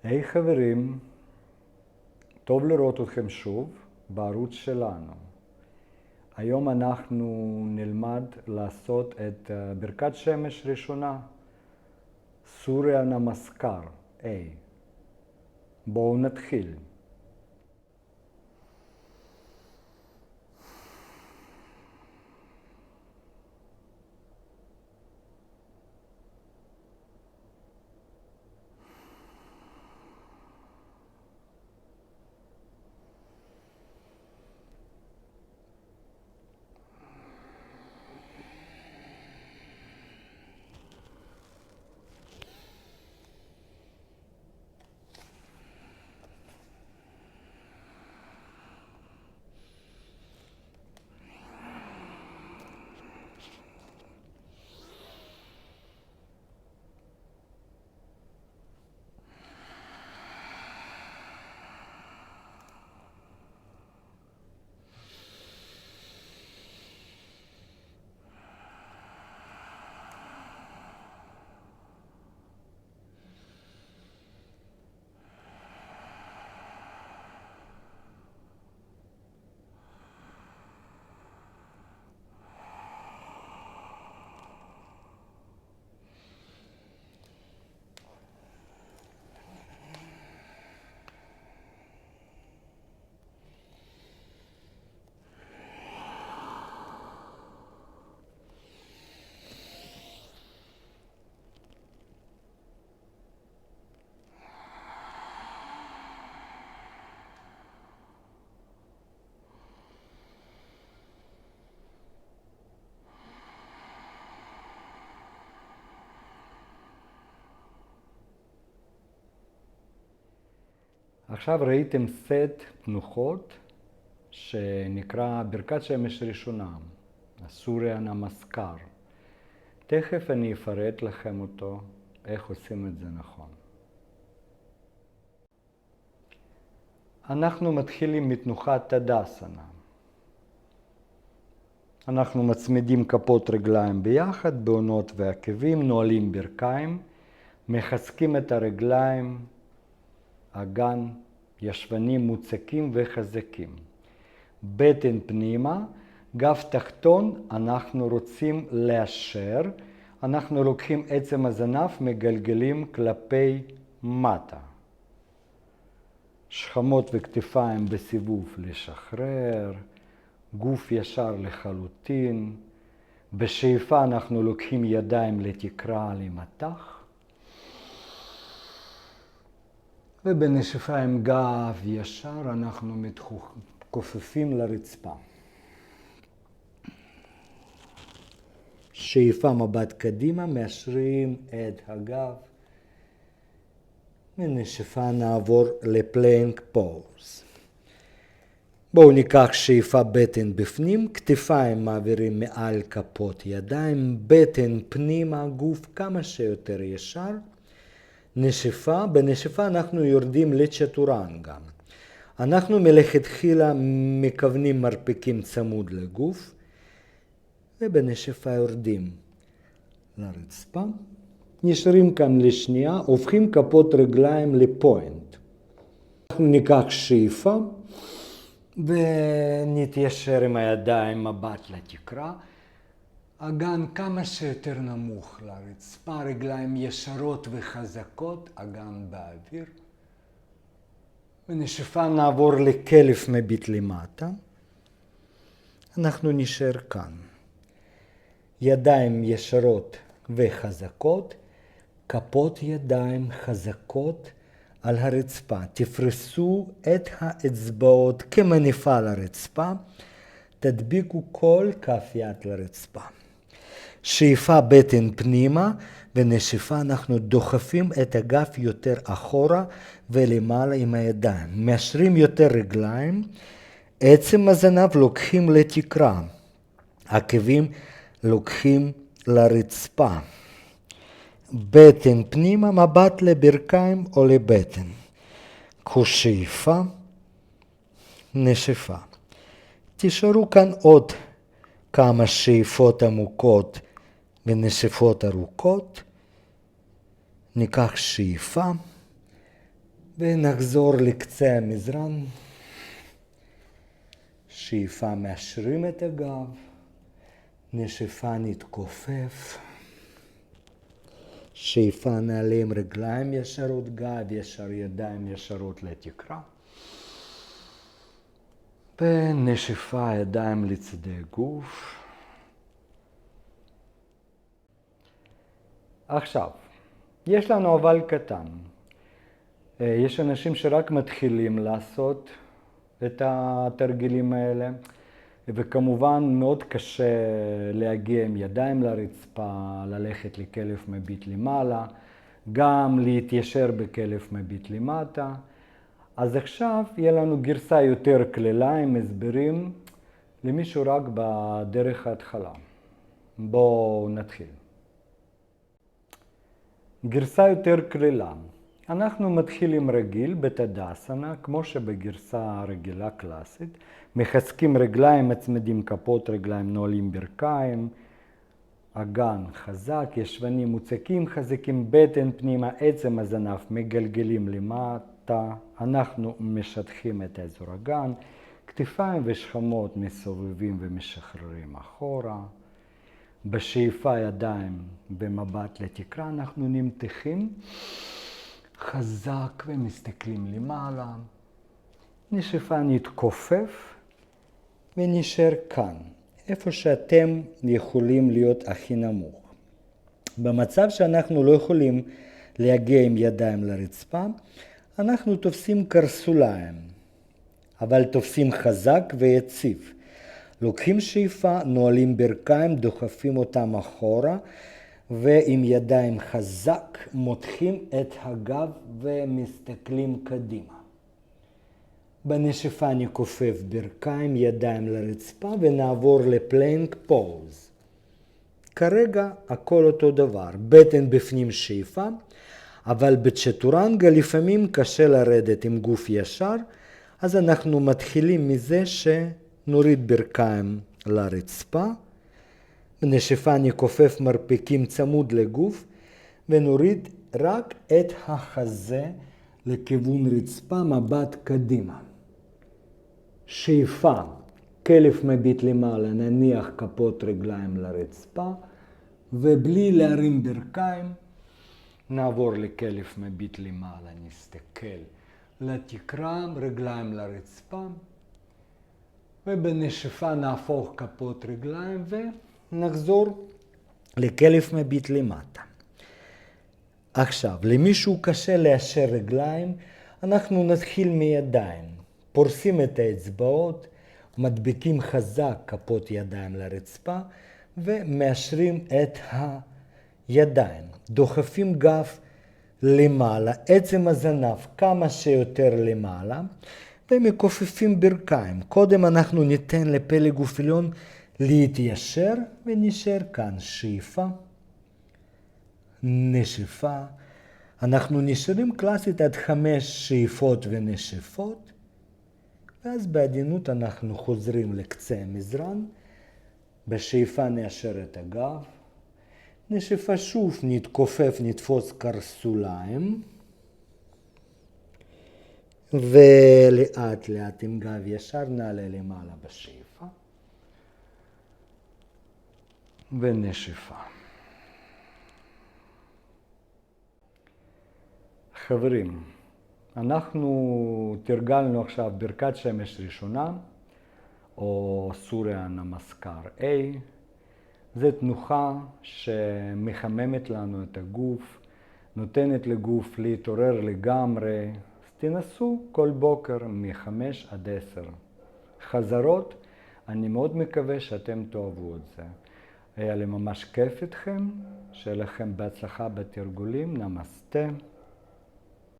היי חברים, טוב לראות אתכם שוב בערוץ שלנו. היום אנחנו נלמד לעשות את ברכת שמש ראשונה, סוריה נמסקר, A. בואו נתחיל. עכשיו ראיתם סט תנוחות שנקרא ברכת שמש ראשונה, סוריה נמסקר. תכף אני אפרט לכם אותו, איך עושים את זה נכון. אנחנו מתחילים מתנוחת תדסנה. אנחנו מצמידים כפות רגליים ביחד, בעונות ועקבים, נועלים ברכיים, מחזקים את הרגליים, אגן, ישבנים מוצקים וחזקים. בטן פנימה, גב תחתון, אנחנו רוצים לאשר. אנחנו לוקחים עצם הזנב, מגלגלים כלפי מטה. שכמות וכתפיים בסיבוב לשחרר, גוף ישר לחלוטין. בשאיפה אנחנו לוקחים ידיים לתקרה למטח. ובנשיפה עם גב ישר אנחנו מתכופפים לרצפה. שאיפה מבט קדימה, מאשרים את הגב. ונשיפה נעבור לפלנק פוז. בואו ניקח שאיפה בטן בפנים, כתפיים מעבירים מעל כפות ידיים, בטן פנימה, גוף כמה שיותר ישר. נשיפה, בנשיפה אנחנו יורדים לצ'טורנגה. אנחנו מלכתחילה מכוונים מרפקים צמוד לגוף, ובנשיפה יורדים לרצפה. נשארים כאן לשנייה, הופכים כפות רגליים לפוינט. אנחנו ניקח שאיפה, ונתיישר עם הידיים מבט לתקרה. אגן כמה שיותר נמוך לרצפה, רגליים ישרות וחזקות, אגן באוויר. בנשיפה נעבור לכלב מביט למטה. אנחנו נשאר כאן. ידיים ישרות וחזקות, כפות ידיים חזקות על הרצפה. תפרסו את האצבעות כמניפה לרצפה. תדביקו כל כף יד לרצפה. שאיפה בטן פנימה, ונשיפה אנחנו דוחפים את הגב יותר אחורה ולמעלה עם הידיים. מאשרים יותר רגליים, עצם הזנב לוקחים לתקרה, עקבים לוקחים לרצפה. בטן פנימה, מבט לברכיים או לבטן. קחו שאיפה, נשיפה. תשארו כאן עוד כמה שאיפות עמוקות ונשיפות ארוכות. ניקח שאיפה, ונחזור לקצה המזרן. שאיפה מאשרים את הגב, נשיפה נתכופף. שאיפה נעלה עם רגליים ישרות גב, ישר ידיים ישרות לתקרה. ונשיפה ידיים לצדי גוף. עכשיו, יש לנו אבל קטן. יש אנשים שרק מתחילים לעשות את התרגילים האלה, וכמובן מאוד קשה להגיע עם ידיים לרצפה, ללכת לכלב מביט למעלה, גם להתיישר בכלב מביט למטה. אז עכשיו יהיה לנו גרסה יותר כללה עם הסברים למישהו רק בדרך ההתחלה. בואו נתחיל. גרסה יותר כללה. אנחנו מתחילים רגיל בתדאסנה, כמו שבגרסה הרגילה קלאסית. מחזקים רגליים, מצמידים כפות רגליים, נועלים ברכיים. אגן חזק, ישבנים מוצקים חזקים, בטן פנימה, עצם הזנב מגלגלים למטה. אנחנו משטחים את אזור אגן. כתפיים ושכמות מסובבים ומשחררים אחורה. בשאיפה ידיים במבט לתקרה אנחנו נמתחים. חזק ומסתכלים למעלה. נשיפה נתכופף ונשאר כאן, איפה שאתם יכולים להיות הכי נמוך. במצב שאנחנו לא יכולים להגיע עם ידיים לרצפה, אנחנו תופסים קרסוליים, אבל תופסים חזק ויציב. לוקחים שאיפה, נועלים ברכיים, דוחפים אותם אחורה, ועם ידיים חזק מותחים את הגב ומסתכלים קדימה. בנשיפה נכופף ברכיים, ידיים לרצפה ונעבור לפלנק פוז. כרגע הכל אותו דבר, בטן בפנים שאיפה, אבל בצ'טורנגה לפעמים קשה לרדת עם גוף ישר, אז אנחנו מתחילים מזה שנוריד ברכיים לרצפה, בנשיפה נכופף מרפקים צמוד לגוף, ונוריד רק את החזה לכיוון רצפה, מבט קדימה. שאיפה, כלב מביט למעלה, נניח כפות רגליים לרצפה, ובלי להרים ברכיים, נעבור לכלב מביט למעלה, נסתכל לתקרה, רגליים לרצפה, ובנשיפה נהפוך כפות רגליים ונחזור לכלב מביט למטה. עכשיו, למישהו קשה לאשר רגליים, אנחנו נתחיל מידיים. פורסים את האצבעות, מדביקים חזק כפות ידיים לרצפה, ומאשרים את הידיים. דוחפים גב למעלה, עצם הזנב כמה שיותר למעלה, ומכופפים ברכיים. קודם אנחנו ניתן לפלג גוף עליון להתיישר, ונשאר כאן שאיפה, נשיפה. אנחנו נשארים קלאסית עד 5 שאיפות ונשיפות, ואז בעדינות אנחנו חוזרים לקצה המזרן. בשאיפה נאשר את הגב, נשיפה שוב נתכופף, נתפוס קרסוליים, ולאט לאט עם גב ישר נעלה למעלה בשאיפה ונשיפה. חברים, אנחנו תרגלנו עכשיו ברכת שמש ראשונה, או סוריה נמסקר A. זו תנוחה שמחממת לנו את הגוף, נותנת לגוף להתעורר לגמרי. אז תנסו כל בוקר מ-5 עד 10. חזרות, אני מאוד מקווה שאתם תאהבו את זה. היה לי ממש כיף איתכם, שיהיה לכם בהצלחה בתרגולים. נמסטה.